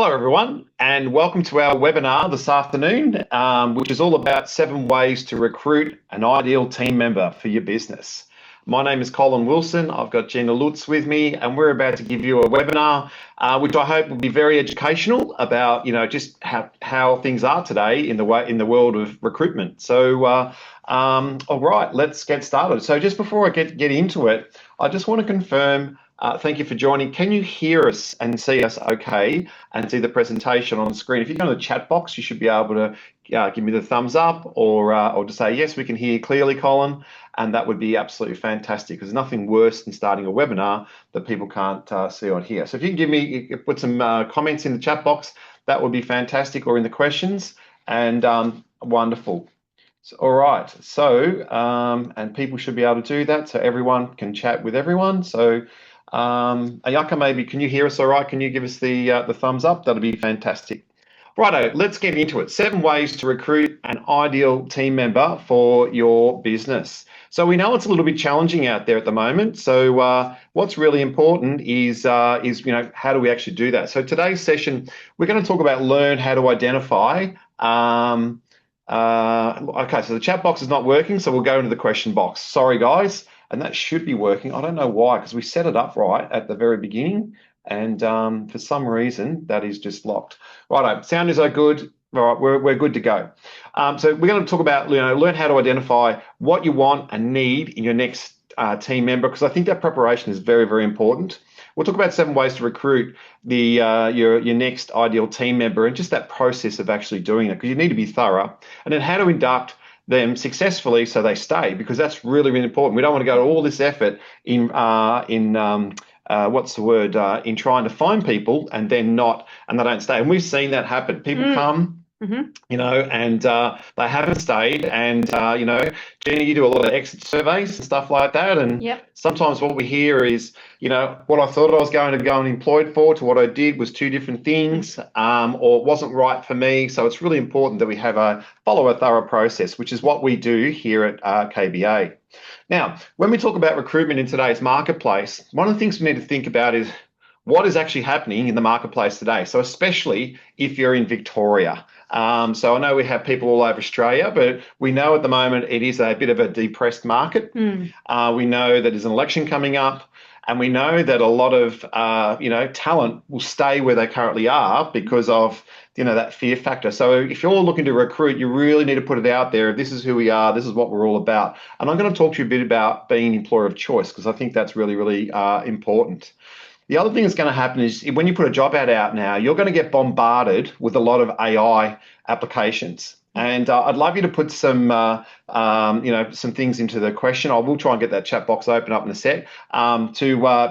Hello, everyone, and welcome to our webinar this afternoon, which is all about 7 ways to recruit an ideal team member for your business. My name is Colin Wilson. I've got Gina Lutz with me, and we're about to give you a webinar, which I hope will be very educational about, just how things are today in the world of recruitment. So, all right, let's get started. So, just before I get into it, I just want to confirm. Thank you for joining. Can you hear us and see us okay and see the presentation on the screen? If you go to the chat box, you should be able to give me the thumbs up or just say, yes, we can hear you clearly, Colin. And that would be absolutely fantastic because there's nothing worse than starting a webinar that people can't see or hear. So if you can put some comments in the chat box, that would be fantastic, or in the questions, and wonderful. So, all right, so, and people should be able to do that so everyone can chat with everyone. So, Ayaka, maybe, can you hear us all right? Can you give us the thumbs up? That'll be fantastic. Righto, let's get into it. 7 ways to recruit an ideal team member for your business. So we know it's a little bit challenging out there at the moment. So what's really important is how do we actually do that? So today's session, we're going to talk about learn how to identify. Okay, so the chat box is not working, so we'll go into the question box. Sorry, guys. And that should be working. I don't know why, because we set it up right at the very beginning, and for some reason that is just locked. Righto, sound is good. All right, we're good to go. So we're going to talk about learn how to identify what you want and need in your next team member, because I think that preparation is very, very important. We'll talk about 7 ways to recruit your next ideal team member, and just that process of actually doing it, because you need to be thorough. And then how to induct them successfully so they stay, because that's really, really important. We don't want to go to all this effort in trying to find people and then they don't stay. And we've seen that happen. People come, and they haven't stayed. And Gina, you do a lot of exit surveys and stuff like that. And sometimes what we hear is, what I thought I was going to go and employed for to what I did was 2 different things, or it wasn't right for me. So it's really important that we follow a thorough process, which is what we do here at KBA. Now, when we talk about recruitment in today's marketplace, one of the things we need to think about is what is actually happening in the marketplace today. So especially if you're in Victoria. So I know we have people all over Australia, but we know at the moment it is a bit of a depressed market. We know that there's an election coming up, and we know that a lot of talent will stay where they currently are because of that fear factor. So if you're looking to recruit, you really need to put it out there. This is who we are. This is what we're all about. And I'm going to talk to you a bit about being an employer of choice, because I think that's really, really important. The other thing that's going to happen is when you put a job ad out now, you're going to get bombarded with a lot of AI applications. And I'd love you to put some things into the question. I will try and get that chat box open up in a sec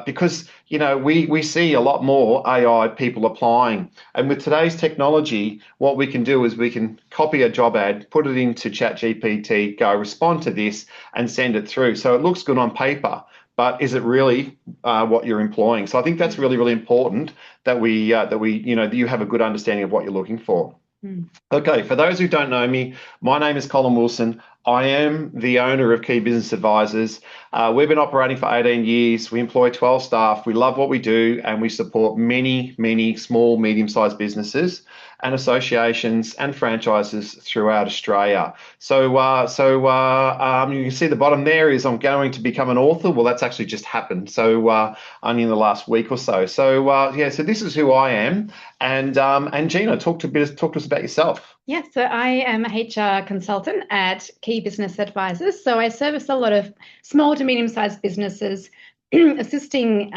because we see a lot more AI people applying. And with today's technology, what we can do is we can copy a job ad, put it into ChatGPT, go respond to this, and send it through. So it looks good on paper, but is it really what you're employing? So I think that's really, really important that you have a good understanding of what you're looking for. Okay, for those who don't know me, my name is Colin Wilson. I am the owner of Key Business Advisors. We've been operating for 18 years. We employ 12 staff. We love what we do, and we support many, many small, medium-sized businesses and associations and franchises throughout Australia. So you can see the bottom there is I'm going to become an author. Well, that's actually just happened. So only in the last week or so. So so this is who I am. And Gina, talk to us about yourself. Yeah, so I am a HR consultant at Key Business Advisors. So I service a lot of small to medium-sized businesses, assisting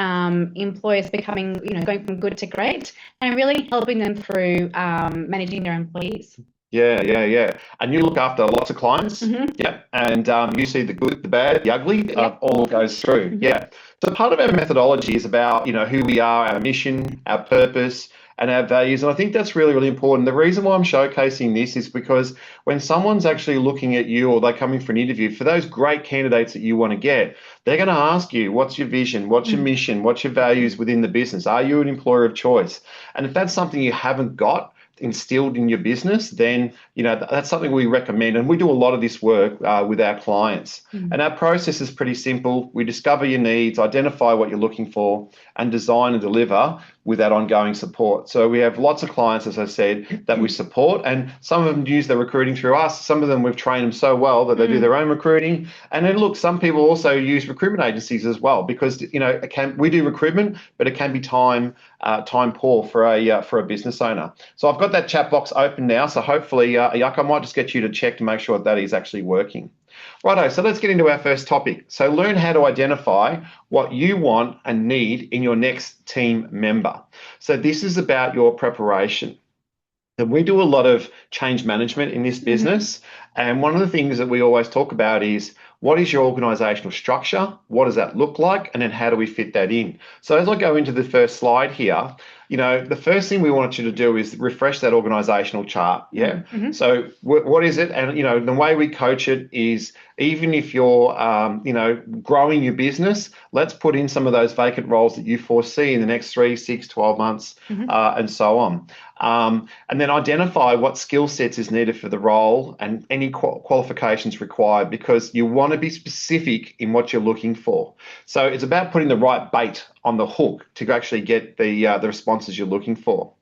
employers becoming, going from good to great, and really helping them through managing their employees. Yeah. And you look after lots of clients. Yeah. And you see the good, the bad, the ugly, all goes through. Yeah. So part of our methodology is about, who we are, our mission, our purpose, and our values. And I think that's really, really important. The reason why I'm showcasing this is because when someone's actually looking at you or they're coming for an interview, for those great candidates that you want to get, they're going to ask you, what's your vision? What's your mission? What's your values within the business? Are you an employer of choice? And if that's something you haven't got instilled in your business, then that's something we recommend, and we do a lot of this work with our clients. And our process is pretty simple. We discover your needs, identify what you're looking for, and design and deliver with that ongoing support. So we have lots of clients, as I said, that we support, and some of them use their recruiting through us. Some of them we've trained them so well that they do their own recruiting. And then look, some people also use recruitment agencies as well, because we do recruitment, but it can be time poor for a business owner. So I've got that chat box open now. So hopefully, Yuck, I might just get you to check to make sure that is actually working. Righto, so let's get into our first topic. So learn how to identify what you want and need in your next team member. So this is about your preparation. And we do a lot of change management in this business. And one of the things that we always talk about is, what is your organizational structure? What does that look like? And then how do we fit that in? So as I go into the first slide here, the first thing we want you to do is refresh that organizational chart. Yeah. So what is it? And, the way we coach it is, even if you're, growing your business, let's put in some of those vacant roles that you foresee in the next 3, 6, 12 months, and so on. And then identify what skill sets is needed for the role and any qualifications required, because you want to be specific in what you're looking for. So it's about putting the right bait on the hook to actually get the responses you're looking for.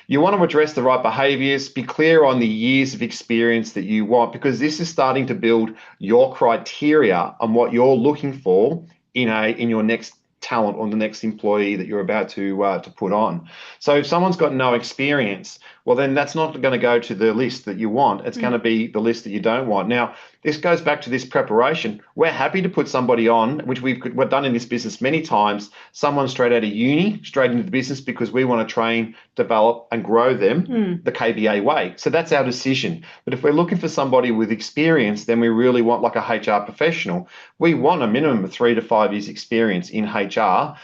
You want to address the right behaviours, be clear on the years of experience that you want, because this is starting to build your criteria on what you're looking for in your next talent or the next employee that you're about to put on. So if someone's got no experience, well, then that's not going to go to the list that you want. It's going to be the list that you don't want. Now, this goes back to this preparation. We're happy to put somebody on, which we've done in this business many times, someone straight out of uni, straight into the business, because we want to train, develop and grow them the KBA way. So that's our decision. But if we're looking for somebody with experience, then we really want, like a HR professional, we want a minimum of 3 to 5 years experience in HR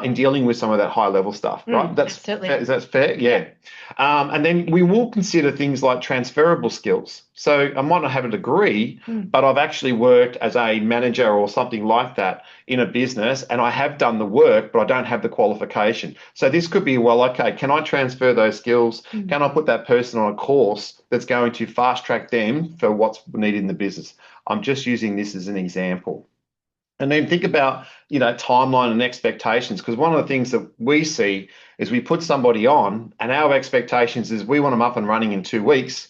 in dealing with some of that high level stuff, right? That's absolutely. Is that fair? Yeah. And then we will consider things like transferable skills. So I might not have a degree, but I've actually worked as a manager or something like that in a business, and I have done the work, but I don't have the qualification. So this could be, well, okay, can I transfer those skills? Can I put that person on a course that's going to fast track them for what's needed in the business? I'm just using this as an example. And then think about, timeline and expectations, because one of the things that we see is we put somebody on and our expectations is we want them up and running in 2 weeks,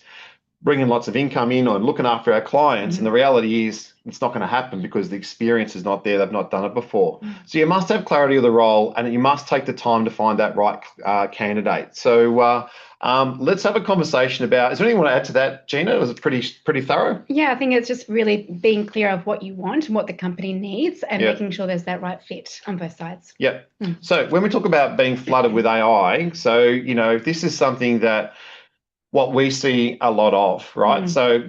bringing lots of income in or looking after our clients. And the reality is it's not going to happen because the experience is not there. They've not done it before. So you must have clarity of the role, and you must take the time to find that right candidate. So let's have a conversation about, is there anything you want to add to that, Gina? Was it pretty thorough? Yeah, I think it's just really being clear of what you want and what the company needs, and making sure there's that right fit on both sides. Yep. So when we talk about being flooded with AI, so, this is something that what we see a lot of, right? So,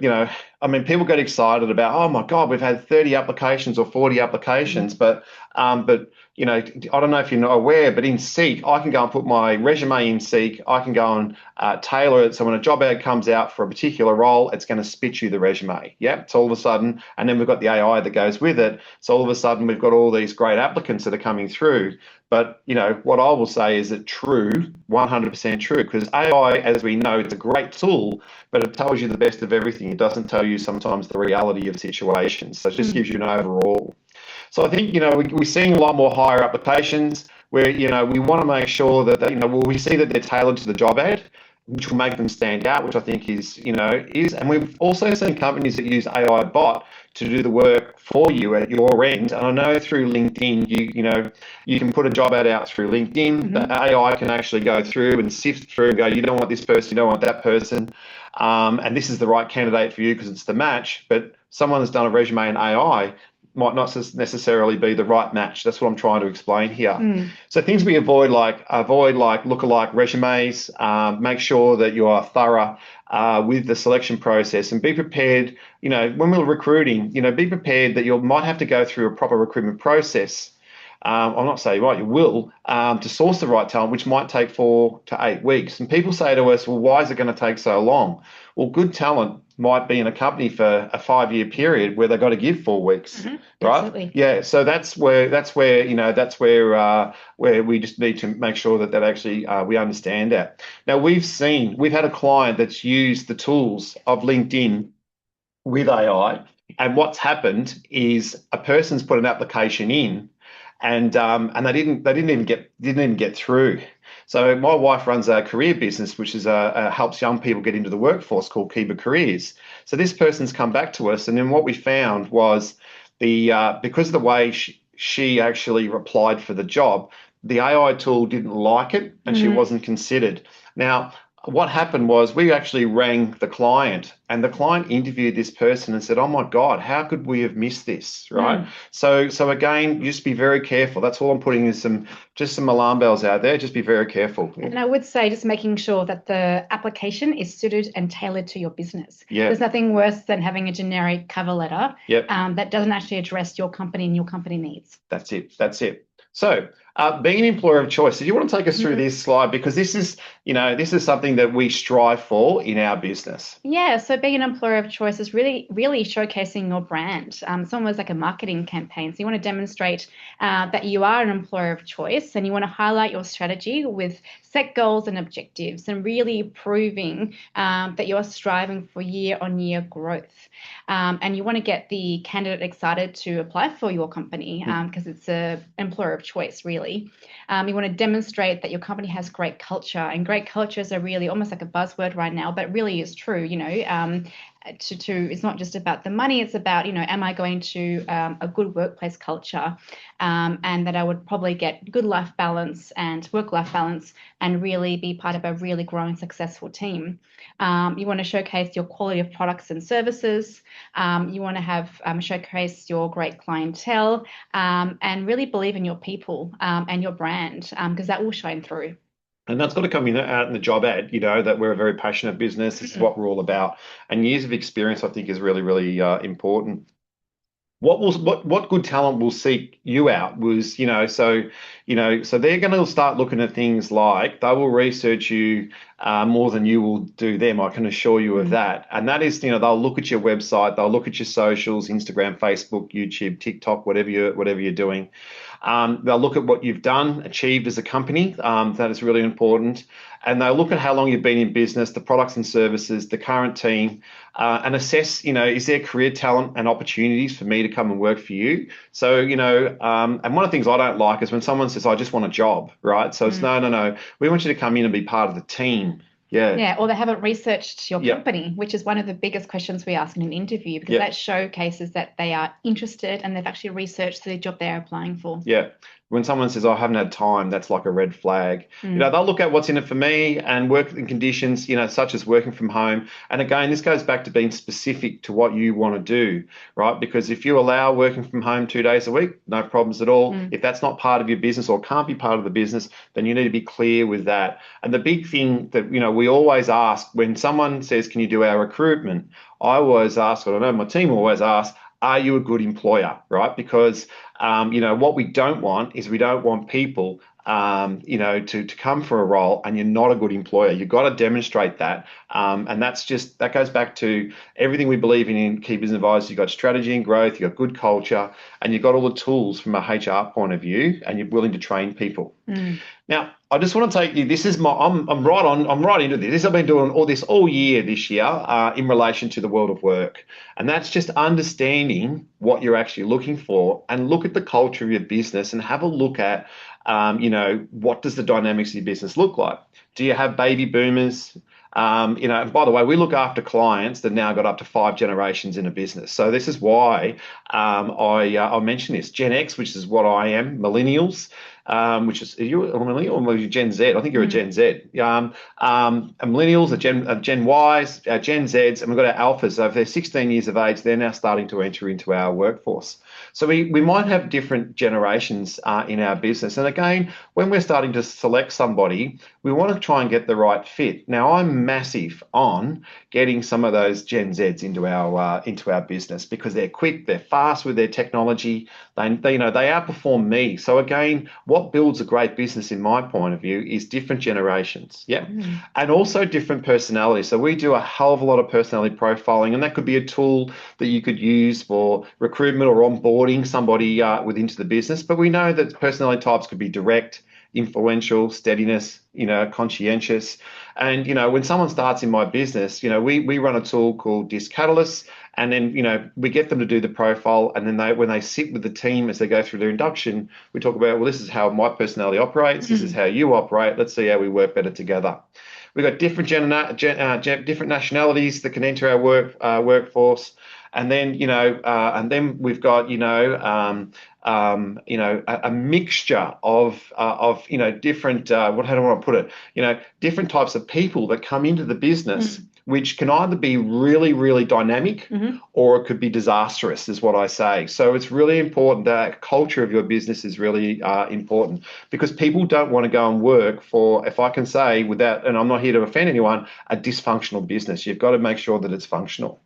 people get excited about, oh my God, we've had 30 applications or 40 applications, but I don't know if you're not aware, but in Seek, I can go and put my resume in Seek. I can go and tailor it. So when a job ad comes out for a particular role, it's going to spit you the resume. Yeah. So all of a sudden, and then we've got the AI that goes with it. So all of a sudden, we've got all these great applicants that are coming through. But, what I will say is that true, 100% true, because AI, as we know, it's a great tool, but it tells you the best of everything. It doesn't tell you sometimes the reality of situations. So it just gives you an overall. So I think, we're seeing a lot more higher applications where, we want to make sure that, we see that they're tailored to the job ad, which will make them stand out, which I think is, and we've also seen companies that use AI bot to do the work for you at your end. And I know through LinkedIn, you can put a job ad out through LinkedIn. The AI can actually go through and sift through and go, you don't want this person, you don't want that person. And this is the right candidate for you because it's the match. But someone that's done a resume in AI might not necessarily be the right match. That's what I'm trying to explain here. So things we avoid like lookalike resumes, make sure that you are thorough with the selection process, and be prepared, when we're recruiting, be prepared that you might have to go through a proper recruitment process. I'm not saying you will, to source the right talent, which might take 4 to 8 weeks. And people say to us, well, why is it going to take so long? Well, good talent might be in a company for a 5-year period where they've got to give 4 weeks, right? Absolutely. Yeah. So that's where we just need to make sure that actually we understand that. Now we've had a client that's used the tools of LinkedIn with AI, and what's happened is a person's put an application in, and they didn't even get through. So my wife runs a career business, which is helps young people get into the workforce, called Kiba Careers. So this person's come back to us, and then what we found was because of the way she actually replied for the job, the AI tool didn't like it, and she wasn't considered. Now, what happened was we actually rang the client, and the client interviewed this person and said, "Oh my God, how could we have missed this?" Right? So again, just be very careful. That's all I'm putting is some alarm bells out there. Just be very careful. And I would say just making sure that the application is suited and tailored to your business. Yeah. There's nothing worse than having a generic cover letter Yep. that doesn't actually address your company and your company needs. That's it. So, being an employer of choice. Do you want to take us through this slide, because this is something that we strive for in our business? Yeah. So being an employer of choice is really, really showcasing your brand. It's almost like a marketing campaign. So you want to demonstrate that you are an employer of choice, and you want to highlight your strategy with set goals and objectives, and really proving that you are striving for year-on-year growth. And you want to get the candidate excited to apply for your company because it's an employer of choice, really. You want to demonstrate that your company has great culture, and great cultures are really almost like a buzzword right now, but really is true. It's not just about the money. It's about, am I going to a good workplace culture, and that I would probably get good life balance and work-life balance, and really be part of a really growing, successful team. You want to showcase your quality of products and services. You want to have showcase your great clientele, and really believe in your people and your brand, because that will shine through. And that's got to come out in the job ad, that we're a very passionate business. This is what we're all about. And years of experience, I think, is really, really important. What good talent will seek you out was, so they're going to start looking at things like they will research you more than you will do them. I can assure you of that. And that is, they'll look at your website, they'll look at your socials, Instagram, Facebook, YouTube, TikTok, whatever you're doing. They'll look at what you've done, achieved as a company. That is really important. And they'll look at how long you've been in business, the products and services, the current team, and assess, is there career talent and opportunities for me to come and work for you? So, and one of the things I don't like is when someone says, "I just want a job," right? So it's no. We want you to come in and be part of the team. Yeah. Yeah, or they haven't researched your company, which is one of the biggest questions we ask in an interview, because that showcases that they are interested and they've actually researched the job they're applying for. Yeah. When someone says, "I haven't had time," that's like a red flag. They'll look at what's in it for me and working conditions, such as working from home. And again, this goes back to being specific to what you want to do, right? Because if you allow working from home 2 days a week, no problems at all. If that's not part of your business or can't be part of the business, then you need to be clear with that. And the big thing that, we always ask when someone says, "Can you do our recruitment?" I always ask, or I know my team always ask, "Are you a good employer?" Right? Because, what we don't want is we don't want people, to come for a role and you're not a good employer. You've got to demonstrate that. And that goes back to everything we believe in Key Business Advisors. You've got strategy and growth, you've got good culture, and you've got all the tools from a HR point of view, and you're willing to train people. Now, I just want to take you, I'm right into this. I've been doing all this all year this year in relation to the world of work. And that's just understanding what you're actually looking for, and look at the culture of your business and have a look at, what does the dynamics of your business look like? Do you have baby boomers? And by the way, we look after clients that now got up to 5 generations in a business. So this is why I mentioned this. Gen X, which is what I am, millennials, which is, are you a millennial or are you Gen Z? I think you're a Gen Z. Millennials, Gen Ys, Gen Zs, and we've got our alphas. So if they're 16 years of age, they're now starting to enter into our workforce. So we might have different generations in our business. And again, when we're starting to select somebody, we want to try and get the right fit. Now, I'm massive on getting some of those Gen Zs into our business, because they're quick, they're fast with their technology. They outperform me. So again, what builds a great business in my point of view is different generations. Yeah. And also different personalities. So we do a hell of a lot of personality profiling, and that could be a tool that you could use for recruitment or onboarding somebody into the business. But we know that personality types could be direct, influential, steadiness, conscientious. And, when someone starts in my business, we run a tool called Disc Catalyst, And then, we get them to do the profile, and then when they sit with the team as they go through their induction, we talk about, well, this is how my personality operates. This is how you operate. Let's see how we work better together. We've got different different nationalities that can enter our workforce, and then we've got a mixture of different how do I want to put it? Different types of people that come into the business, which can either be really, really dynamic, or it could be disastrous, is what I say. So it's really important that culture of your business is really important, because people don't want to go and work for, if I can say without, and I'm not here to offend anyone, a dysfunctional business. You've got to make sure that it's functional.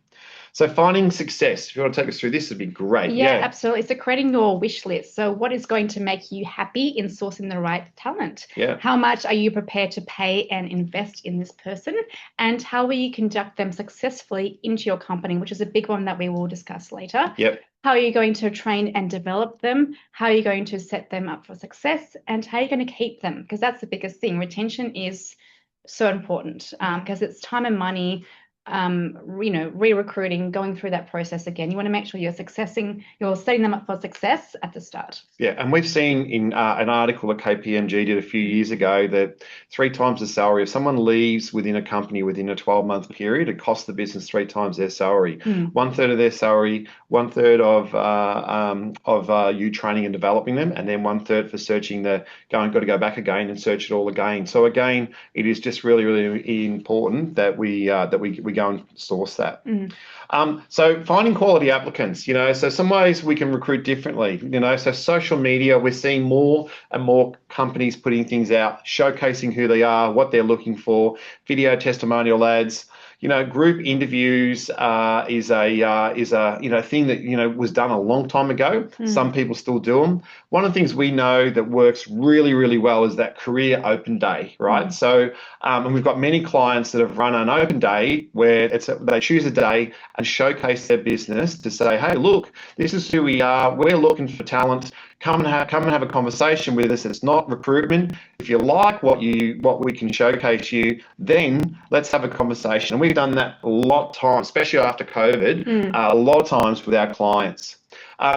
So finding success, if you want to take us through this, would be great. Yeah, absolutely. So creating your wish list. So what is going to make you happy in sourcing the right talent? Yeah. How much are you prepared to pay and invest in this person? And how will you conduct them successfully into your company, which is a big one that we will discuss later. Yep. How are you going to train and develop them? How are you going to set them up for success? And how are you going to keep them? Because that's the biggest thing. Retention is so important, because it's time and money. Re-recruiting, going through that process again. You want to make sure you're setting them up for success at the start. Yeah, and we've seen in an article that KPMG did a few years ago that 3 times the salary, if someone leaves within a company within a 12-month period, it costs the business 3 times their salary. 1/3 of their salary, 1/3 of you training and developing them, and then 1/3 for searching got to go back again and search it all again. So again, it is just really, really important that we go and source that. So finding quality applicants, so some ways we can recruit differently, so social media, we're seeing more and more companies putting things out, showcasing who they are, what they're looking for, video testimonial ads. Group interviews is a thing that was done a long time ago. Some people still do them. One of the things we know that works really, really well is that career open day, right? So, and we've got many clients that have run an open day where they choose a day and showcase their business to say, hey, look, this is who we are. We're looking for talent. Come and have a conversation with us. It's not recruitment. If you like what we can showcase you, then let's have a conversation. And we've done that a lot of times, especially after COVID, a lot of times with our clients.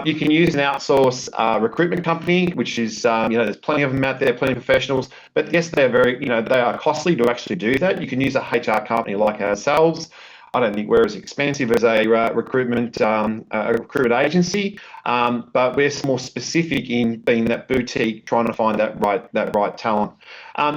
You can use an outsource recruitment company, which is, there's plenty of them out there, plenty of professionals. But yes, they're they are costly to actually do that. You can use a HR company like ourselves. I don't think we're as expensive as a recruitment agency, but we're more specific in being that boutique, trying to find that right talent.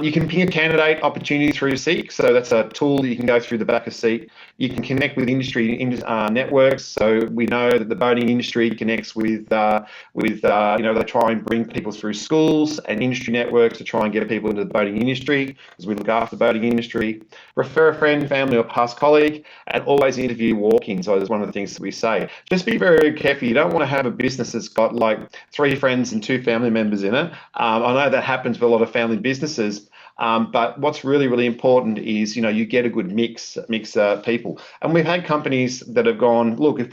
You can ping a candidate opportunity through Seek, so that's a tool that you can go through the back of Seek. You can connect with industry networks, so we know that the boating industry connects with they try and bring people through schools and industry networks to try and get people into the boating industry, because we look after the boating industry. Refer a friend, family, or past colleague, and always interview walk-ins. So that's one of the things that we say. Just be very, very careful. You don't want to have a business that's got like 3 friends and 2 family members in it. I know that happens for a lot of family businesses. But what's really, really important is, you get a good mix people. And we've had companies that have gone, look, if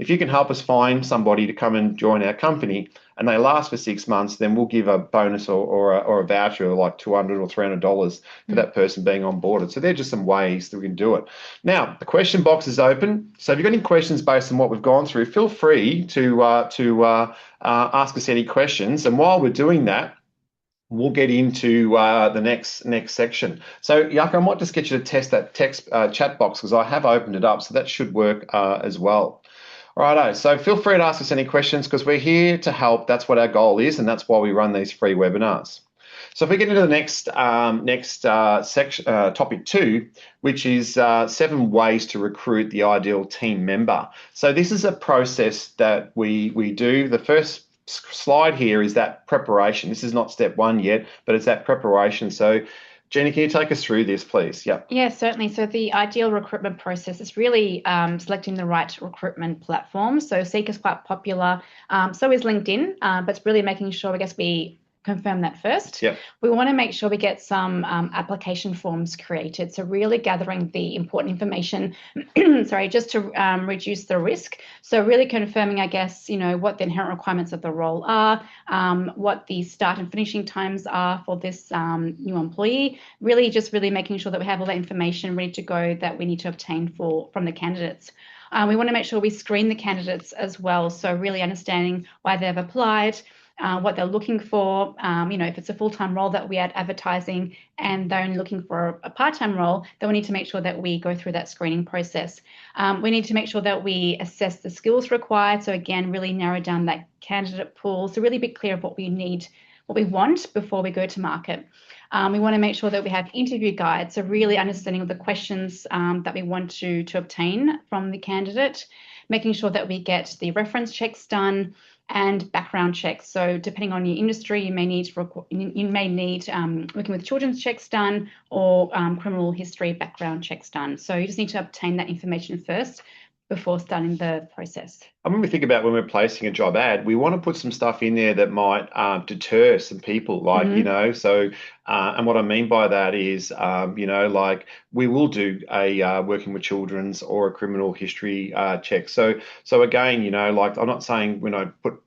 you can help us find somebody to come and join our company and they last for 6 months, then we'll give a bonus or a voucher of like $200 or $300 for that person being onboarded. So they're just some ways that we can do it. Now, the question box is open. So if you've got any questions based on what we've gone through, feel free to ask us any questions. And while we're doing that, we'll get into the next section. So, Yaka, I might just get you to test that text chat box, because I have opened it up, so that should work as well. Righto, so feel free to ask us any questions, because we're here to help. That's what our goal is, and that's why we run these free webinars. So if we get into the next section, topic 2, which is 7 ways to recruit the ideal team member. So this is a process that we do. The first slide here is that preparation. This is not step 1 yet, but it's that preparation. So Gina, can you take us through this, please? Yeah. Yeah, certainly. So the ideal recruitment process is really selecting the right recruitment platform. So Seek is quite popular. So is LinkedIn, but it's really making sure, we confirm that first. Yep. We want to make sure we get some application forms created. So really gathering the important information, sorry, just to reduce the risk. So really confirming, I guess, what the inherent requirements of the role are, what the start and finishing times are for this new employee. Really making sure that we have all that information ready to go that we need to obtain from the candidates. We want to make sure we screen the candidates as well. So really understanding why they've applied, what they're looking for. If it's a full-time role that we are advertising and they're only looking for a part-time role, then we need to make sure that we go through that screening process. We need to make sure that we assess the skills required. So again, really narrow down that candidate pool. So really be clear of what we need, what we want before we go to market. We want to make sure that we have interview guides, so really understanding the questions that we want to obtain from the candidate, making sure that we get the reference checks done and background checks. So depending on your industry, you may need working with children's checks done or criminal history background checks done. So you just need to obtain that information first before starting the process. And when we think about when we're placing a job ad, we want to put some stuff in there that might deter some people, like, and what I mean by that is, like we will do a working with children's or a criminal history check. So again, like I'm not saying when I put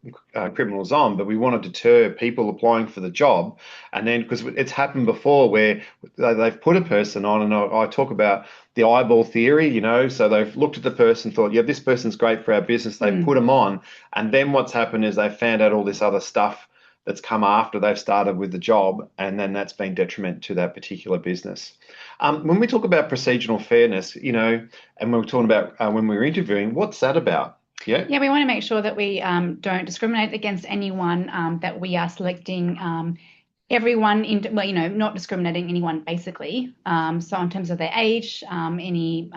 criminals on, but we want to deter people applying for the job. And then because it's happened before where they've put a person on, and I talk about the eyeball theory, so they've looked at the person, thought, yeah, this person's great for our business. They put them on, and then what's happened is they've found out all this other stuff that's come after they've started with the job, and then that's been detriment to that particular business. When we talk about procedural fairness, and we're talking about when we're interviewing, what's that about? Yeah, we want to make sure that we don't discriminate against anyone, that we are selecting everyone not discriminating anyone basically. So in terms of their age, any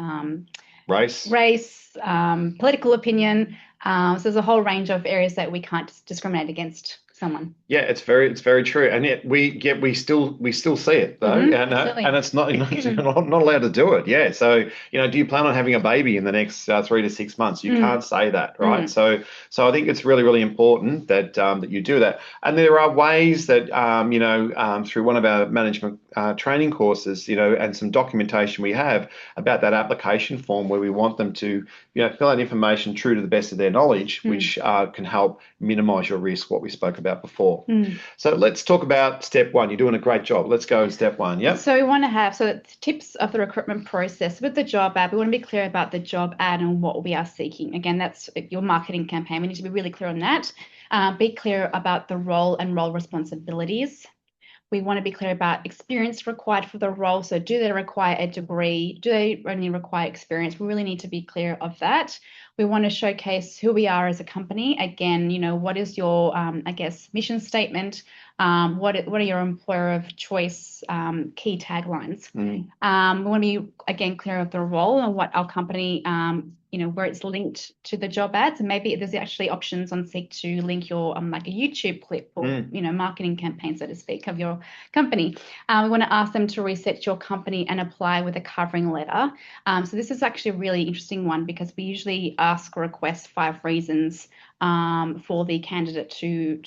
race, political opinion. So there's a whole range of areas that we can't discriminate against someone. Yeah, it's very true, and yet we still see it though, and it's not not allowed to do it. Yeah, so do you plan on having a baby in the next 3 to 6 months? You can't say that, right? So I think it's really important that that you do that, and there are ways that through one of our management training courses, and some documentation we have about that application form where we want them to fill out information true to the best of their knowledge, which can help minimise your risk. What we spoke about before. So let's talk about step one. You're doing a great job. Let's go in step one. Yeah. So we want to have the tips of the recruitment process with the job ad. We want to be clear about the job ad and what we are seeking. Again, that's your marketing campaign. We need to be really clear on that. Be clear about the role and role responsibilities. We want to be clear about experience required for the role. So do they require a degree? Do they only require experience? We really need to be clear of that. We want to showcase who we are as a company. Again, what is your, mission statement? What are your employer of choice key taglines? We want to be, again, clear of the role and what our company, where it's linked to the job ads. And maybe there's actually options on Seek to link your, like a YouTube clip or, marketing campaign, so to speak, of your company. We want to ask them to research your company and apply with a covering letter. So this is actually a really interesting one because we usually ask or request 5 reasons for the candidate to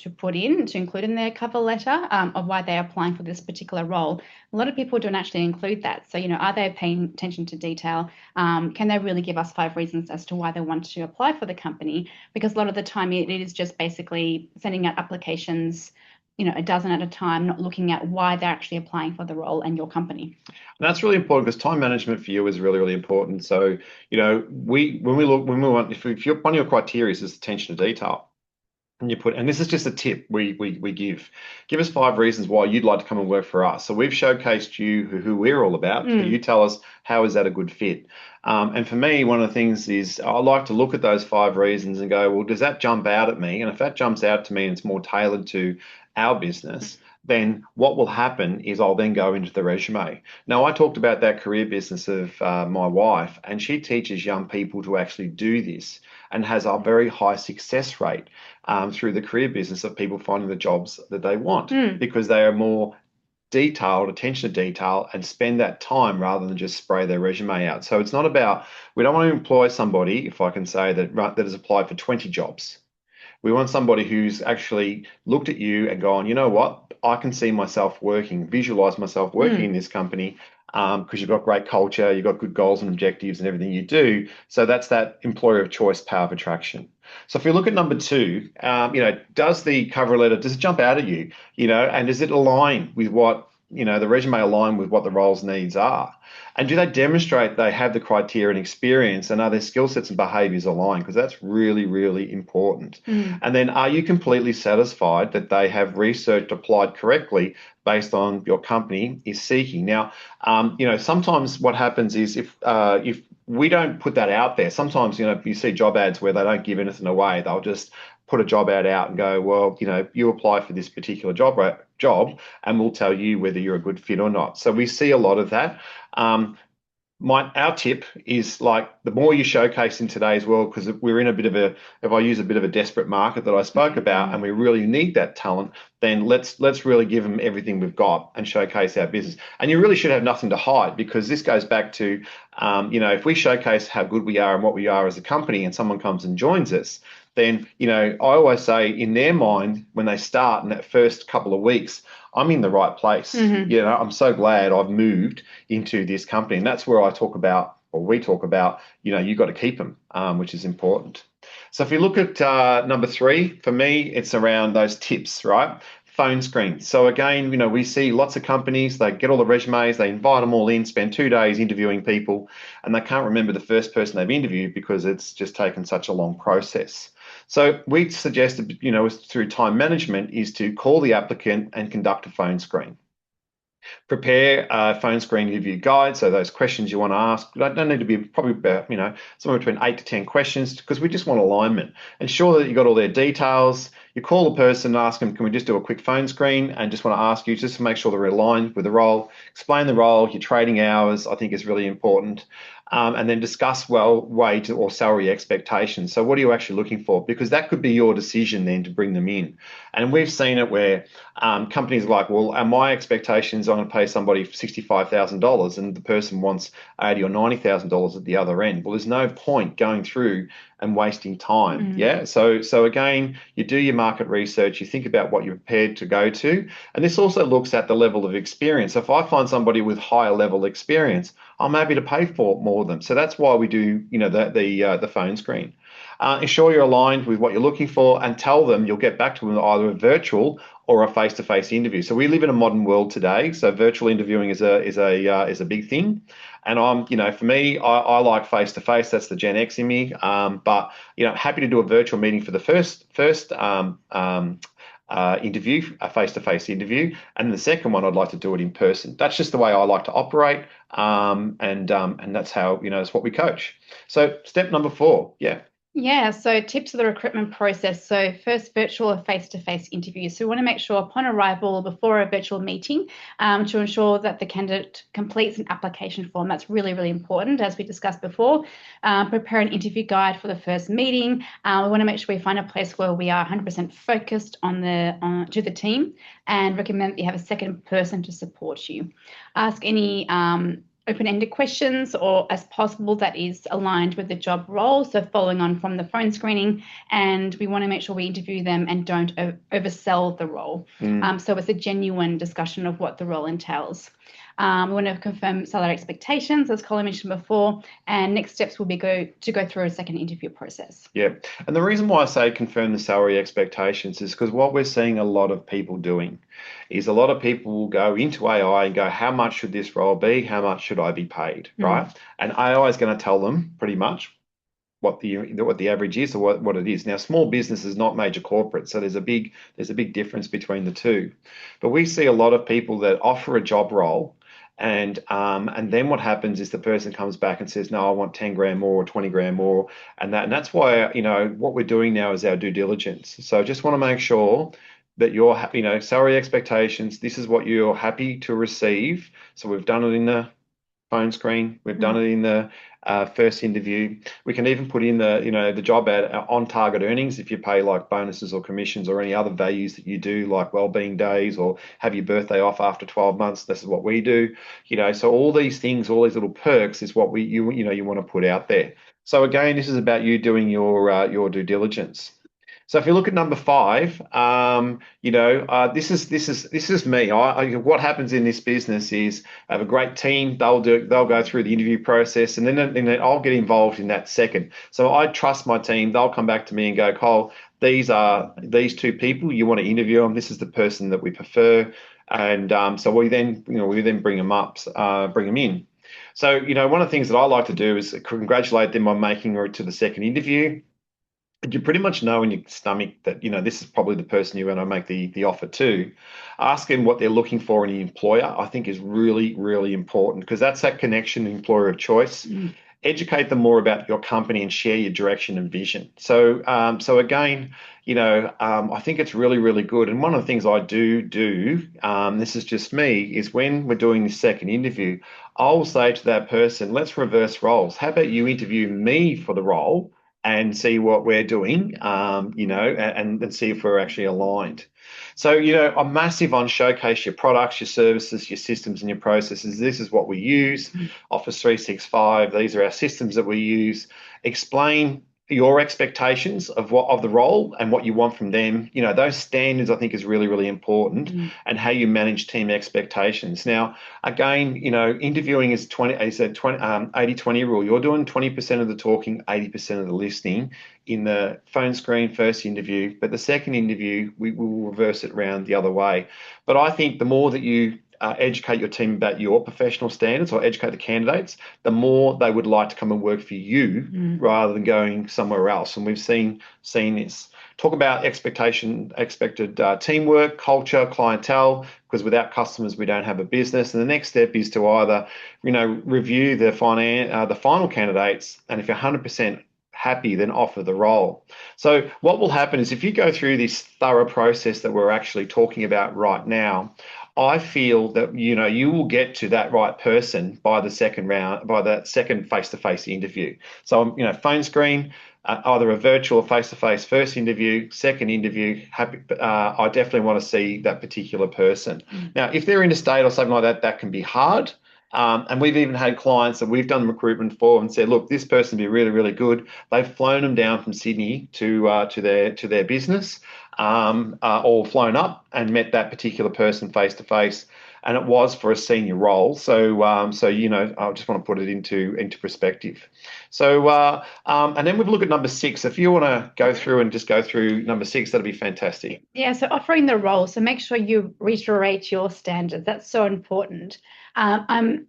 include in their cover letter of why they're applying for this particular role. A lot of people don't actually include that. So, are they paying attention to detail? Can they really give us 5 reasons as to why they want to apply for the company? Because a lot of the time it is just basically sending out applications, a dozen at a time, not looking at why they're actually applying for the role and your company. And that's really important because time management for you is really, really important. So, if you're one of your criteria is attention to detail, and this is just a tip we give us 5 reasons why you'd like to come and work for us. So we've showcased you who we're all about. So you tell us, how is that a good fit? And for me, one of the things is I like to look at those 5 reasons and go, well, does that jump out at me? And if that jumps out to me and it's more tailored to our business, then what will happen is I'll then go into the resume. Now, I talked about that career business of my wife, and she teaches young people to actually do this and has a very high success rate through the career business of people finding the jobs that they want because they are more detailed, attention to detail, and spend that time rather than just spray their resume out. So it's not about, we don't want to employ somebody, if I can say that has applied for 20 jobs. We want somebody who's actually looked at you and gone, you know what, I can see myself working, visualize myself working in this company because you've got great culture, you've got good goals and objectives and everything you do. So that's that employer of choice, power of attraction. So if you look at number two, does the cover letter, does it jump out at you, and does it align with what, the resume align with what the role's needs are? And do they demonstrate they have the criteria and experience, and are their skill sets and behaviors aligned? Because that's really, really important. And then are you completely satisfied that they have researched applied correctly based on your company is seeking? Now, sometimes what happens is if we don't put that out there, sometimes, you see job ads where they don't give anything away. They'll just put a job ad out and go, well, you apply for this particular job, and we'll tell you whether you're a good fit or not. So we see a lot of that. Our tip is, like, the more you showcase in today's world, because we're in a bit of a, if I use a bit of a desperate market that I spoke about, and we really need that talent, then let's really give them everything we've got and showcase our business. And you really should have nothing to hide, because this goes back to, if we showcase how good we are and what we are as a company, and someone comes and joins us, then, I always say in their mind when they start in that first couple of weeks, I'm in the right place. I'm so glad I've moved into this company. And that's where I talk about, or we talk about, you've got to keep them, which is important. So if you look at number three, for me, it's around those tips, right? Phone screen. So again, we see lots of companies, they get all the resumes, they invite them all in, spend 2 days interviewing people, and they can't remember the first person they've interviewed because it's just taken such a long process. So we suggested, through time management, is to call the applicant and conduct a phone screen. Prepare a phone screen interview guide. So those questions you want to ask, they don't need to be probably about, somewhere between 8 to 10 questions, because we just want alignment. Ensure that you've got all their details. You call the person and ask them, can we just do a quick phone screen? And just want to ask you just to make sure they're aligned with the role. Explain the role, your trading hours, I think is really important. And then discuss, wage or salary expectations. So what are you actually looking for? Because that could be your decision then to bring them in. And we've seen it where companies are like, well, my expectations, I'm going to pay somebody $65,000 and the person wants $80,000 or $90,000 at the other end. Well, there's no point going through and wasting time. Yeah. So again, you do your market research, you think about what you're prepared to go to. And this also looks at the level of experience. So if I find somebody with higher level experience, I'm happy to pay for more of them. So that's why we do, the phone screen. Ensure you're aligned with what you're looking for, and tell them you'll get back to them either a virtual or a face-to-face interview. So we live in a modern world today. So virtual interviewing is a big thing. And for me, I like face-to-face. That's the Gen X in me. But happy to do a virtual meeting for the first interview, a face-to-face interview, and the second one I'd like to do it in person. That's just the way I like to operate, and that's how that's what we coach. So step number 4, Yeah, so tips of the recruitment process. So first, virtual or face-to-face interviews. So we want to make sure upon arrival or before a virtual meeting to ensure that the candidate completes an application form. That's really, really important, as we discussed before. Prepare an interview guide for the first meeting. We want to make sure we find a place where we are 100% focused to the team, and recommend that you have a second person to support you. Ask any open-ended questions, or as possible that is aligned with the job role, so following on from the phone screening. And we want to make sure we interview them and don't oversell the role. So it's a genuine discussion of what the role entails. We want to confirm salary expectations, as Colin mentioned before, and next steps will be to go through a second interview process. Yeah, and the reason why I say confirm the salary expectations is because what we're seeing a lot of people doing is a lot of people will go into AI and go, how much should this role be? How much should I be paid, right? And AI is going to tell them pretty much what the average is, or what it is. Now, small business is not major corporate, so there's a big difference between the two. But we see a lot of people that offer a job role, and then what happens is the person comes back and says, no, I want 10 grand more or 20 grand more, and that's why what we're doing now is our due diligence. So just want to make sure that you're happy, salary expectations, this is what you're happy to receive. So we've done it in the phone screen, we've done it in the first interview. We can even put in the job ad on target earnings if you pay like bonuses or commissions or any other values that you do, like well-being days or have your birthday off after 12 months. This is what we do. So all these things, all these little perks is what you want to put out there. So again, this is about you doing your due diligence. So if you look at number five, this is me. What happens in this business is I have a great team. They'll go through the interview process, and then I'll get involved in that second. So I trust my team. They'll come back to me and go, Cole, these are these two people you want to interview them. This is the person that we prefer, and so we then bring them up, bring them in. So one of the things that I like to do is congratulate them on making it to the second interview. You pretty much know in your stomach that this is probably the person you're going to make the offer to. Ask them what they're looking for in an employer. I think is really, really important, because that's that connection, employer of choice. Educate them more about your company and share your direction and vision. So again, I think it's really, really good. And one of the things I do, this is just me, is when we're doing this second interview, I'll say to that person, let's reverse roles. How about you interview me for the role and see what we're doing, and see if we're actually aligned. So, I'm massive on showcase your products, your services, your systems, and your processes. This is what we use. Office 365. These are our systems that we use. Explain your expectations of the role and what you want from them. Those standards I think is really, really important, and how you manage team expectations. Now, again, interviewing is 80-20 rule. You're doing 20% of the talking, 80% of the listening in the phone screen first interview, but the second interview, we will reverse it around the other way. But I think the more that you educate your team about your professional standards, or educate the candidates, the more they would like to come and work for you rather than going somewhere else. And we've seen this. Talk about expected teamwork, culture, clientele, because without customers, we don't have a business. And the next step is to either, review the final candidates, and if you're 100% happy, then offer the role. So what will happen is, if you go through this thorough process that we're actually talking about right now, I feel that you will get to that right person by the second round, by that second face-to-face interview. So phone screen, either a virtual or face-to-face first interview, second interview. I definitely want to see that particular person. Now, if they're interstate or something like that, that can be hard. And we've even had clients that we've done recruitment for and said, look, this person would be really, really good. They've flown them down from Sydney to their business, or flown up and met that particular person face to face, and it was for a senior role. So I just want to put it into perspective. So and then we've looked at number 6. If you want to go through and just go through number 6, that'd be fantastic. Yeah, so offering the role. So make sure you reiterate your standards. That's so important. I'm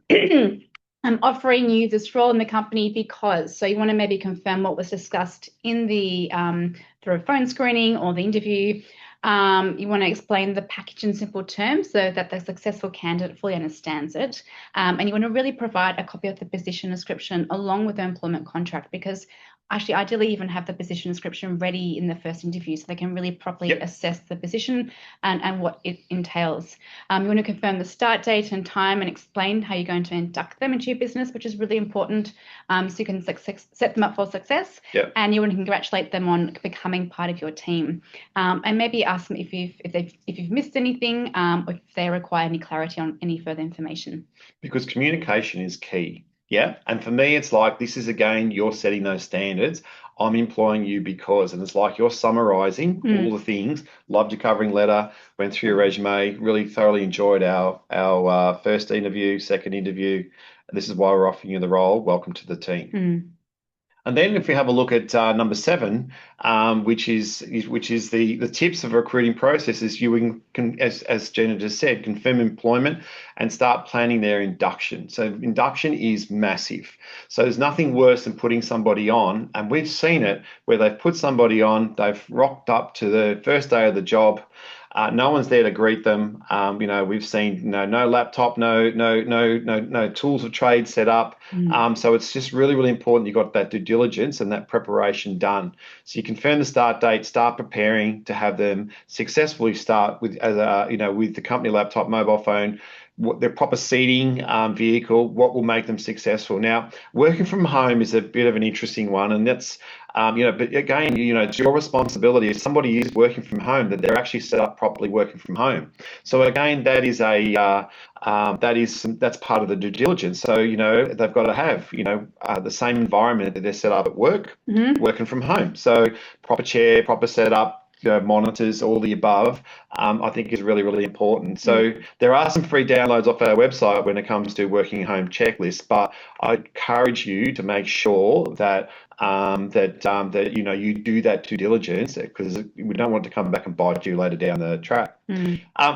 offering you this role in the company because. So you want to maybe confirm what was discussed in the through phone screening or the interview. You want to explain the package in simple terms so that the successful candidate fully understands it. And you want to really provide a copy of the position description along with the employment contract, because actually ideally even have the position description ready in the first interview so they can really properly assess the position and what it entails. You want to confirm the start date and time and explain how you're going to induct them into your business, which is really important, so you can set them up for success. And you want to congratulate them on becoming part of your team, and maybe ask them if you've missed anything, or if they require any clarity on any further information. Because communication is key. Yeah. And for me, it's like, this is, again, you're setting those standards. I'm employing you because, and it's like you're summarizing all the things. Loved your covering letter, went through your resume, really thoroughly enjoyed our first interview, second interview. And this is why we're offering you the role. Welcome to the team. And then if we have a look at number 7, which is the tips of a recruiting process, is you can, as Gina just said, confirm employment and start planning their induction. So induction is massive. So there's nothing worse than putting somebody on, and we've seen it where they've put somebody on, they've rocked up to the first day of the job. No one's there to greet them. We've seen no laptop, no tools of trade set up. So it's just really, really important you got that due diligence and that preparation done. So you confirm the start date, start preparing to have them successfully start with the company laptop, mobile phone, what their proper seating vehicle, what will make them successful. Now, working from home is a bit of an interesting one, and that's but again, it's your responsibility. If somebody is working from home, that they're actually set up properly working from home. So again, that is that's part of the due diligence. So they've got to have the same environment that they're set up at work, working from home. So proper chair, proper setup, monitors, all the above, I think is really, really important. So there are some free downloads off our website when it comes to working home checklists, but I encourage you to make sure that you do that due diligence, because we don't want to come back and bite you later down the track.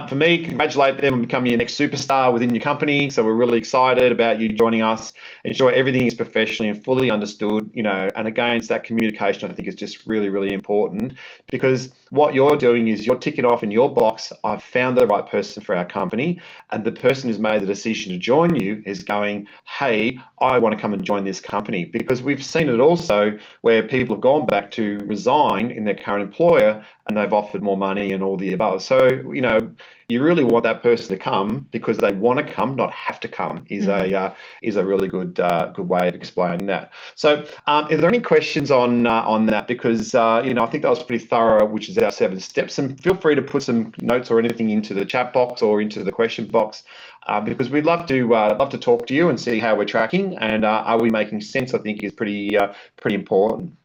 For me, congratulate them on becoming your next superstar within your company. So we're really excited about you joining us. Ensure everything is professionally and fully understood, and again, it's that communication I think is just really, really important, because what you're doing is you're ticking off in your box, I've found the right person for our company, and the person who's made the decision to join you is going, hey, I want to come and join this company. Because we've seen it also where people have gone back to resign in their current employer and they've offered more money and all the above. So, you really want that person to come because they want to come, not have to come, is a really good way of explaining that. So, are there any questions on that? Because I think that was pretty thorough, which is our 7 steps. And feel free to put some notes or anything into the chat box or into the question box, because we'd love to talk to you and see how we're tracking, and are we making sense? I think is pretty important.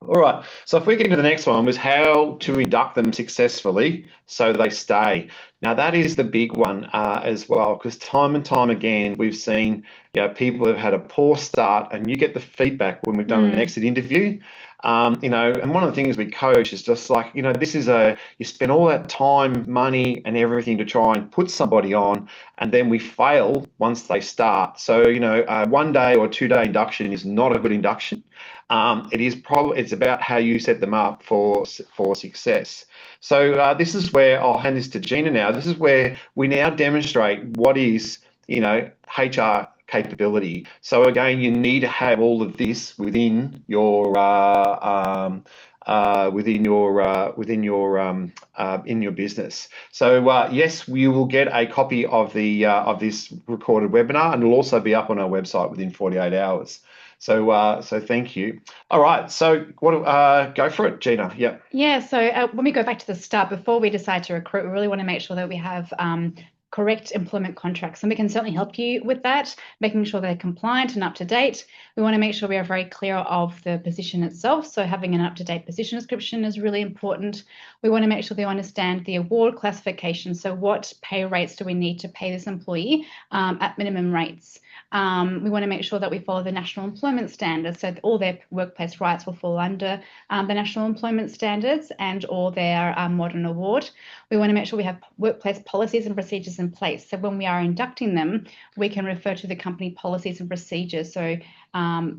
All right, so if we get into the next one, was how to induct them successfully so they stay. Now, that is the big one as well, because time and time again, we've seen people have had a poor start, and you get the feedback when we've done an exit interview. And one of the things we coach is just like, this is you spend all that time, money and everything to try and put somebody on, and then we fail once they start. So, a 1 day or 2 day induction is not a good induction. It's about how you set them up for success. So this is where I'll hand this to Gina now. This is where we now demonstrate what is, HR capability. So again, you need to have all of this within your in your business. So yes, you will get a copy of this recorded webinar, and it'll also be up on our website within 48 hours. So thank you. All right, so go for it, Gina. Yep. Yeah. So when we go back to the start, before we decide to recruit, we really want to make sure that we have correct employment contracts, and we can certainly help you with that, making sure they're compliant and up to date. We want to make sure we are very clear of the position itself, so having an up-to-date position description is really important. We want to make sure they understand the award classification, so what pay rates do we need to pay this employee at minimum rates. We want to make sure that we follow the national employment standards, so that all their workplace rights will fall under the national employment standards and all their modern award. We want to make sure we have workplace policies and procedures in place. So when we are inducting them, we can refer to the company policies and procedures. So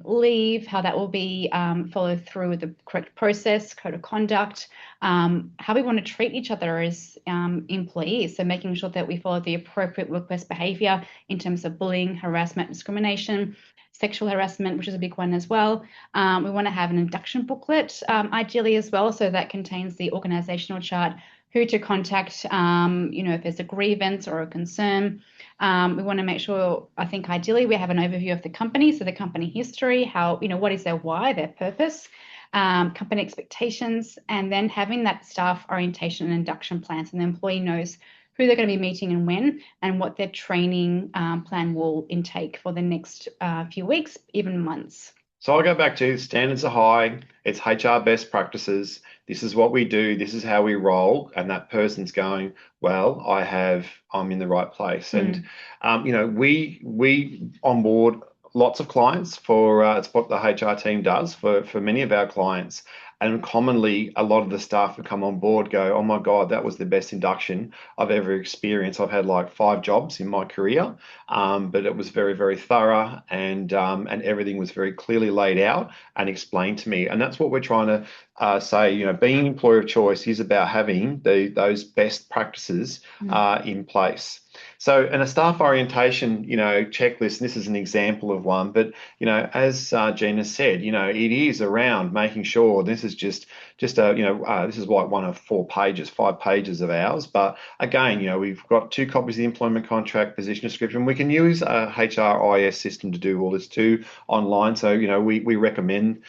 leave, how that will be followed through with the correct process, code of conduct, how we want to treat each other as employees. So making sure that we follow the appropriate workplace behaviour in terms of bullying, harassment, discrimination, sexual harassment, which is a big one as well. We want to have an induction booklet, ideally as well, so that contains the organisational chart, who to contact, if there's a grievance or a concern. We want to make sure, I think ideally we have an overview of the company, so the company history, how, what is their why, their purpose, company expectations, and then having that staff orientation and induction plan, so the employee knows who they're going to be meeting and when, and what their training plan will intake for the next few weeks, even months. So I'll go back to standards are high, it's HR best practices, this is what we do, this is how we roll, and that person's going, well, I'm in the right place. And, we onboard lots of clients for, it's what the HR team does for many of our clients. And commonly, a lot of the staff who come on board go, oh my God, that was the best induction I've ever experienced. I've had like 5 jobs in my career, but it was very, very thorough, and everything was very clearly laid out and explained to me. And that's what we're trying to say, being an employer of choice is about having those best practices in place. So, and a staff orientation, checklist, and this is an example of one, but, as Gina said, it is around making sure this is just this is like one of 4 pages, 5 pages of ours. But again, we've got 2 copies of the employment contract, position description. We can use a HRIS system to do all this too online. So, we recommend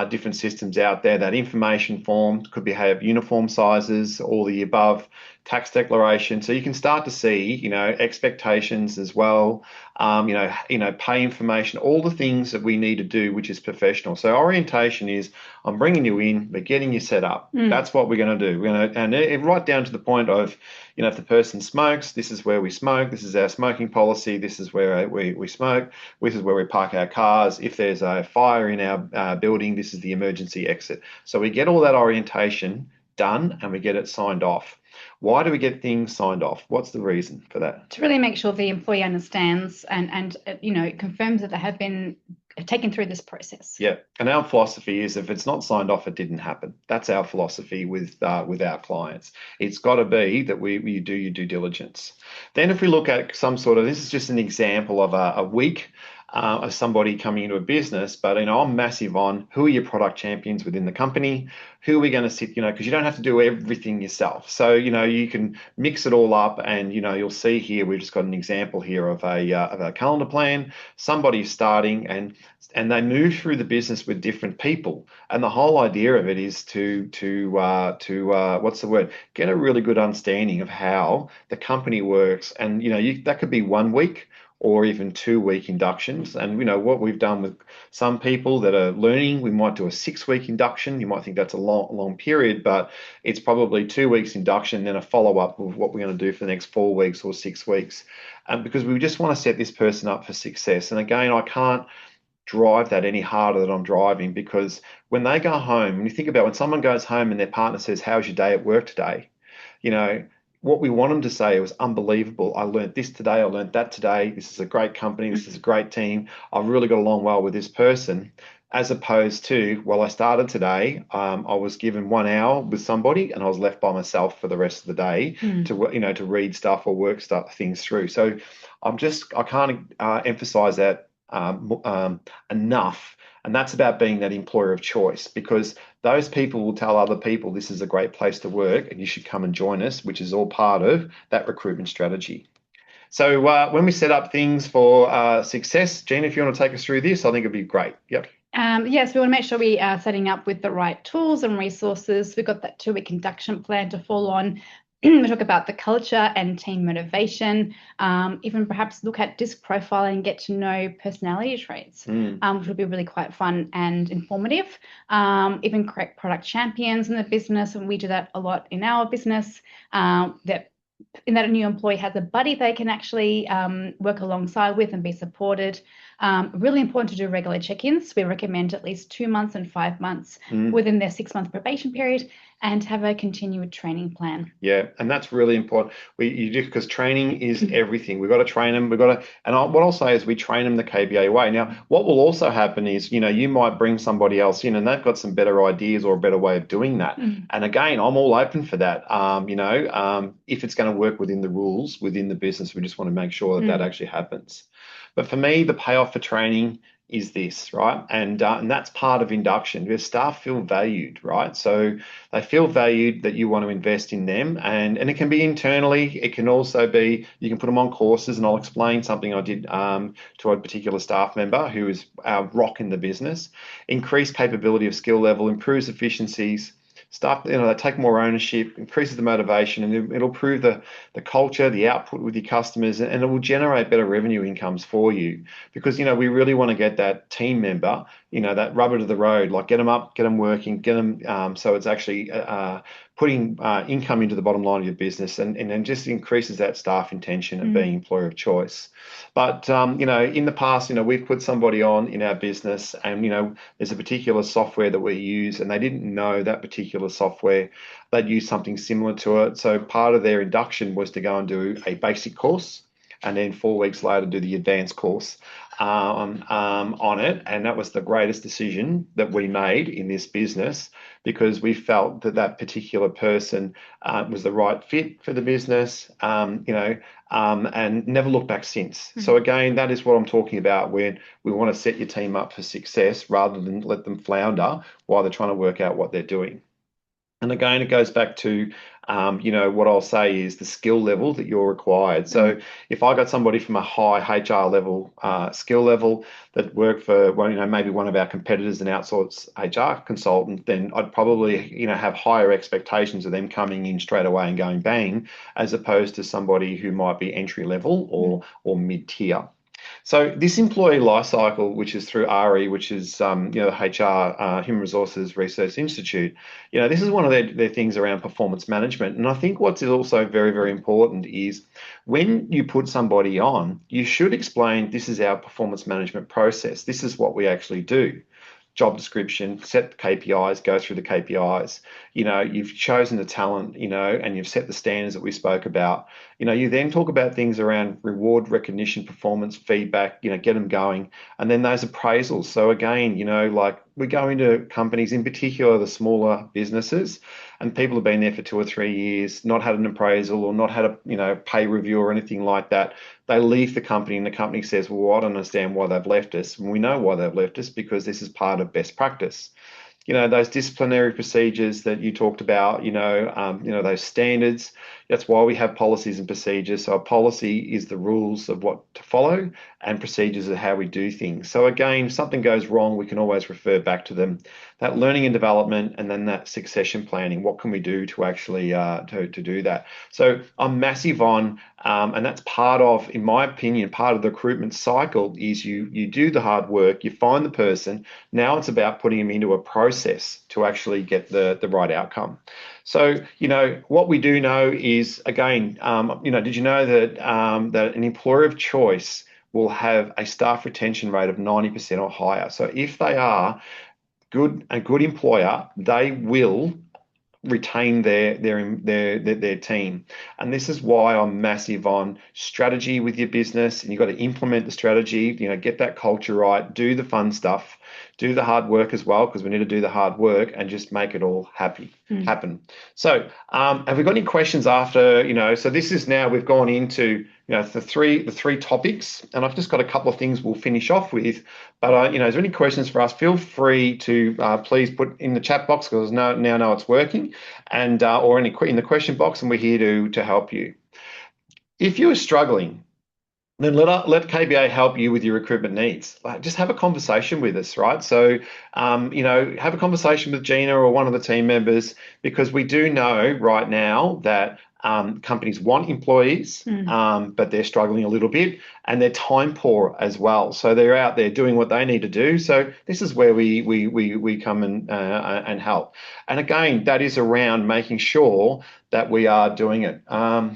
different systems out there. That information form could have uniform sizes, all the above, tax declaration. So you can start to see, expectations as well, pay information, all the things that we need to do, which is professional. So orientation is, I'm bringing you in, we're getting you set up. That's what we're going to do. We're going to, and right down to the point of, if the person smokes, this is where we smoke. This is our smoking policy. This is where we smoke. This is where we park our cars. If there's a fire in our building, this is the emergency exit. So we get all that orientation done and we get it signed off. Why do we get things signed off? What's the reason for that? To really make sure the employee understands and confirms that they have been taken through this process. Yeah, and our philosophy is, if it's not signed off, it didn't happen. That's our philosophy with our clients. It's got to be that you do your due diligence. Then if we look at some sort of, this is just an example of a week of somebody coming into a business, but I'm massive on who are your product champions within the company, who are we going to sit, because you don't have to do everything yourself. So you can mix it all up, and you'll see here we've just got an example here of a calendar plan. Somebody's starting and they move through the business with different people, and the whole idea of it is to what's the word? Get a really good understanding of how the company works, and that could be 1 week or even 2-week inductions. And what we've done with some people that are learning, we might do a 6-week induction. You might think that's a long period, but it's probably 2 weeks induction, then a follow-up of what we're going to do for the next 4 weeks or 6 weeks, because we just want to set this person up for success. And again, I can't drive that any harder than I'm driving, because when they go home, when you think about when someone goes home and their partner says, "How's your day at work today?" What we want them to say was, "Unbelievable. I learned this today. I learned that today. This is a great company. This is a great team. I've really got along well with this person." As opposed to, "Well, I started today. I was given 1 hour with somebody and I was left by myself for the rest of the day to read stuff or work things through." So I can't emphasize that enough. And that's about being that employer of choice, because those people will tell other people this is a great place to work and you should come and join us, which is all part of that recruitment strategy. So when we set up things for success, Gina, if you want to take us through this, I think it'd be great. Yep. Yes, we want to make sure we are setting up with the right tools and resources. We've got that 2-week induction plan to fall on. We talk about the culture and team motivation, even perhaps look at disc profiling and get to know personality traits, which would be really quite fun and informative. Even correct product champions in the business, and we do that a lot in our business, that a new employee has a buddy they can actually work alongside with and be supported. Really important to do regular check-ins. We recommend at least 2 months and 5 months within their 6-month probation period, and have a continued training plan. Yeah, and that's really important. You do, because training is everything. We've got to train them. What I'll say is we train them the KBA way. Now, what will also happen is, you might bring somebody else in and they've got some better ideas or a better way of doing that. And again, I'm all open for that. If it's going to work within the rules, within the business, we just want to make sure that actually happens. But for me, the payoff for training is this, right? And that's part of induction, because staff feel valued, right? So they feel valued that you want to invest in them, and it can be internally. It can also be, you can put them on courses, and I'll explain something I did to a particular staff member who is our rock in the business. Increased capability of skill level, improves efficiencies. Staff, they take more ownership, increases the motivation, and it'll improve the culture, the output with your customers, and it will generate better revenue incomes for you. Because, we really want to get that team member, that rubber to the road, like get them up, get them working, get them so it's actually putting income into the bottom line of your business, and just increases that staff intention of being employer of choice. But, in the past, we've put somebody on in our business, and, there's a particular software that we use, and they didn't know that particular software. They'd use something similar to it. So part of their induction was to go and do a basic course. and then 4 weeks later do the advanced course on it. And that was the greatest decision that we made in this business, because we felt that that particular person was the right fit for the business, and never looked back since. So again, that is what I'm talking about when we want to set your team up for success rather than let them flounder while they're trying to work out what they're doing. And again, it goes back to, what I'll say is the skill level that you're required. So if I got somebody from a high HR level, skill level that worked for, maybe one of our competitors, an outsourced HR consultant, then I'd probably, have higher expectations of them coming in straight away and going bang, as opposed to somebody who might be entry level or mid-tier. So this employee life cycle, which is through RE, which is the HR Human Resources Research Institute, this is one of their things around performance management. And I think what's also very, very important is when you put somebody on, you should explain this is our performance management process. This is what we actually do. Job description, set the KPIs, go through the KPIs. You've chosen the talent, and you've set the standards that we spoke about. You then talk about things around reward, recognition, performance, feedback, get them going. And then those appraisals. So again, like we go into companies, in particular the smaller businesses, and people have been there for 2 or 3 years, not had an appraisal or not had a pay review or anything like that. They leave the company and the company says, well, I don't understand why they've left us. And we know why they've left us, because this is part of best practice. Those disciplinary procedures that you talked about, those standards, that's why we have policies and procedures. So a policy is the rules of what to follow, and procedures are how we do things. So again, if something goes wrong, we can always refer back to them. That learning and development, and then that succession planning. What can we do to actually to do that? So I'm massive on, and that's part of, in my opinion, part of the recruitment cycle is you do the hard work, you find the person. Now it's about putting them into a process to actually get the right outcome. So, what we do know is, again, did you know that that an employer of choice will have a staff retention rate of 90% or higher? So if they are a good employer, they will retain their team. And this is why I'm massive on strategy with your business, and you've got to implement the strategy, get that culture right, do the fun stuff, do the hard work as well, because we need to do the hard work and just make it all happen. So have we got any questions after, so this is now, we've gone into, the three topics, and I've just got a couple of things we'll finish off with. But, is there any questions for us? Feel free to please put in the chat box, because now know it's working, and or in the question box, and we're here to help you. If you're struggling, then let KBA help you with your recruitment needs. Just have a conversation with us, right? So, have a conversation with Gina or one of the team members, because we do know right now that companies want employees, but they're struggling a little bit, and they're time poor as well. So they're out there doing what they need to do. So this is where we come and help. And again, that is around making sure that we are doing it. So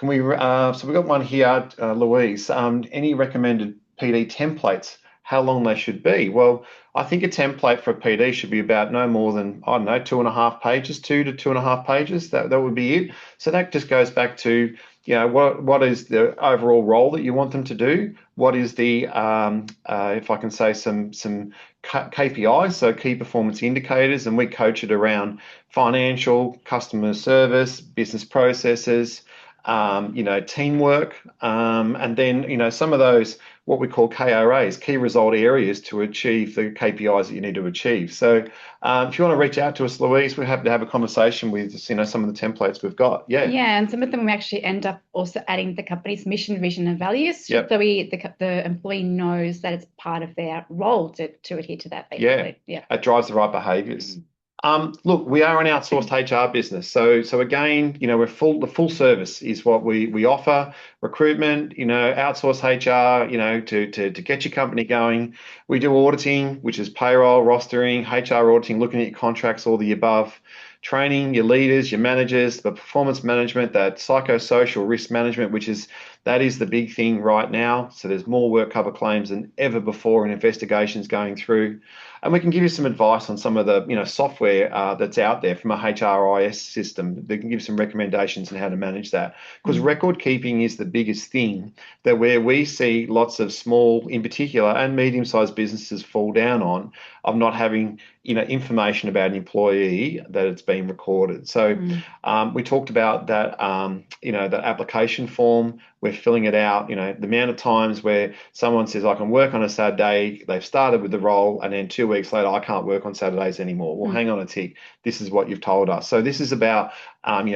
we've got one here, Louise. Any recommended PD templates? How long they should be? Well, I think a template for a PD should be about no more than, 2.5 pages, 2 to 2.5 pages. That would be it. So that just goes back to, what is the overall role that you want them to do? What is the, if I can say, some KPIs, so key performance indicators, and we coach it around financial, customer service, business processes, teamwork, and then, some of those, what we call KRAs, key result areas, to achieve the KPIs that you need to achieve. So if you want to reach out to us, Louise, we're happy to have a conversation with, some of the templates we've got. Yeah, and some of them we actually end up also adding the company's mission, vision, and values. Yep. So the employee knows that it's part of their role to adhere to that, basically. Yeah. It drives the right behaviours. Look, we are an outsourced HR business. So again, we're the full service is what we offer. Recruitment, outsourced HR, to get your company going. We do auditing, which is payroll, rostering, HR auditing, looking at your contracts, all the above. training your leaders, your managers, the performance management, that psychosocial risk management, that is the big thing right now. So there's more work cover claims than ever before and investigations going through. And we can give you some advice on some of the software that's out there from a HRIS system. They can give some recommendations on how to manage that. Because record keeping is the biggest thing that where we see lots of small, in particular, and medium-sized businesses fall down on, of not having information about an employee that it's been recorded. So we talked about that, the application form. We're filling it out. The amount of times where someone says, I can work on a Saturday, they've started with the role, and then 2 weeks later, I can't work on Saturdays anymore. Well, hang on a tick. This is what you've told us. So this is about,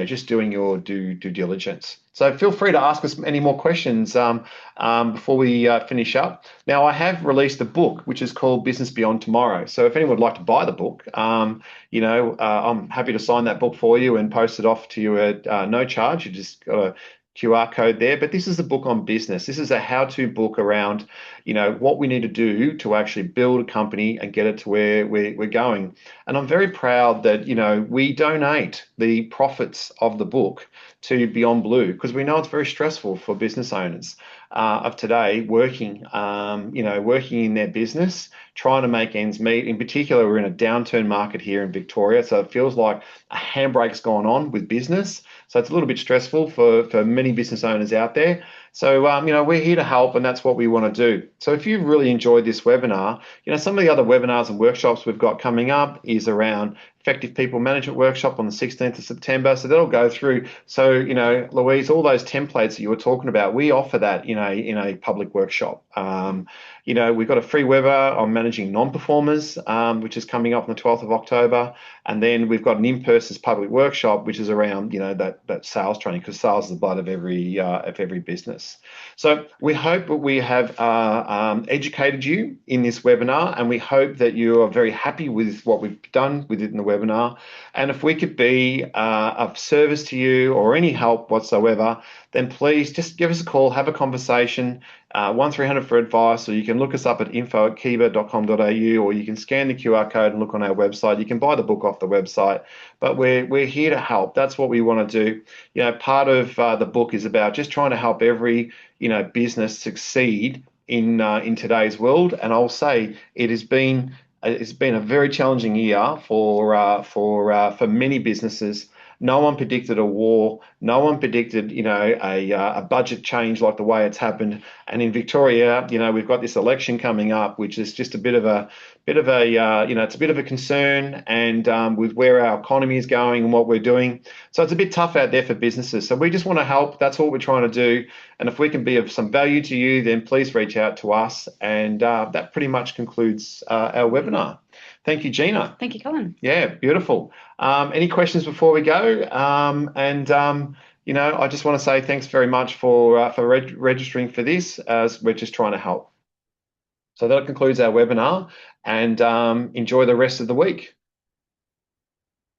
just doing your due diligence. So feel free to ask us any more questions before we finish up. Now, I have released a book, which is called Business Beyond Tomorrow. So if anyone would like to buy the book, I'm happy to sign that book for you and post it off to you at no charge. You just got a QR code there, but this is a book on business. This is a how-to book around, what we need to do to actually build a company and get it to where we're going. And I'm very proud that, we donate the profits of the book to Beyond Blue, because we know it's very stressful for business owners of today working in their business, trying to make ends meet. In particular, we're in a downturn market here in Victoria, so it feels like a handbrake's gone on with business. So it's a little bit stressful for many business owners out there. So, we're here to help, and that's what we want to do. So if you've really enjoyed this webinar, some of the other webinars and workshops we've got coming up is around Effective People Management Workshop on the 16th of September. So that'll go through. So, Louise, all those templates that you were talking about, we offer that in a public workshop. We've got a free webinar on managing non-performers, which is coming up on the 12th of October. And then we've got an in-person public workshop, which is around, that sales training, because sales is the blood of every business. So we hope that we have educated you in this webinar, and we hope that you are very happy with what we've done with it in the webinar. And if we could be of service to you or any help whatsoever, then please just give us a call, have a conversation, 1300 for advice, or you can look us up at info@kiva.com.au, or you can scan the QR code and look on our website. You can buy the book off the website, but we're here to help. That's what we want to do. Part of the book is about just trying to help every business succeed in today's world. And I'll say it's been a very challenging year for many businesses. No one predicted a war. No one predicted, a budget change like the way it's happened. And in Victoria, we've got this election coming up, which is just a bit of a it's a bit of a concern, and with where our economy is going and what we're doing. So it's a bit tough out there for businesses. So we just want to help. That's what we're trying to do. And if we can be of some value to you, then please reach out to us. And that pretty much concludes our webinar. Thank you, Gina. Thank you, Colin. Yeah, beautiful. Any questions before we go? I just want to say thanks very much for registering for this, as we're just trying to help. So that concludes our webinar, and enjoy the rest of the week.